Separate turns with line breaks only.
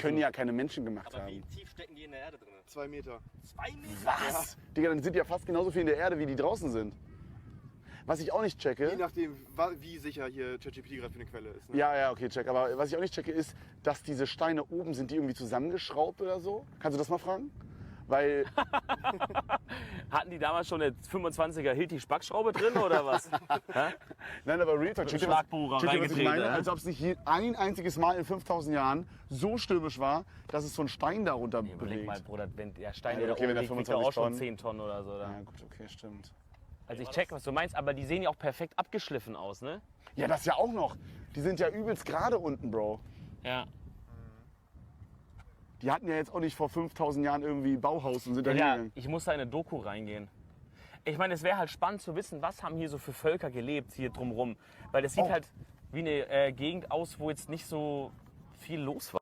können ja keine Menschen gemacht
Aber wie
haben.
tief stecken die in der Erde drin?
2 Meter.
2 Meter?
Was? Digga, dann sind die ja fast genauso viel in der Erde, wie die draußen sind. Was ich auch nicht
Je
checke.
nachdem, wie sicher hier ChatGPT gerade für eine Quelle ist. Ne?
Ja, okay, check. Aber was ich auch nicht checke, ist, dass diese Steine oben sind, die irgendwie zusammengeschraubt oder so. Kannst du das mal fragen? Weil,
Hatten die damals schon eine 25er Hilti-Spackschraube drin oder was?
nein, aber Real Talk, check dir,
Schlagbohrer
was ich
reingetreten,
meine,
ne?
als ob es nicht hier ein einziges Mal in 5000 Jahren so stürmisch war, dass es so ein Stein darunter
Überleg
bewegt.
mal, Bruder, wenn der Stein,
Ja,
der
okay,
da
wenn
oben
der
liegt, wiegt doch auch
25
schon
Tonnen.
10 Tonnen oder so. Oder?
Ja gut, okay, stimmt.
Also ich check, was du meinst, aber die sehen ja auch perfekt abgeschliffen aus, ne?
Ja, das ja auch noch. Die sind ja übelst gerade unten, Bro.
Ja.
Die hatten ja jetzt auch nicht vor 5000 Jahren irgendwie Bauhaus und sind da
Ja,
hingegangen.
ich muss da in eine Doku reingehen. Ich meine, es wäre halt spannend zu wissen, was haben hier so für Völker gelebt hier drumrum. Weil das sieht
Oh.
halt wie eine Gegend aus, wo jetzt nicht so viel los war.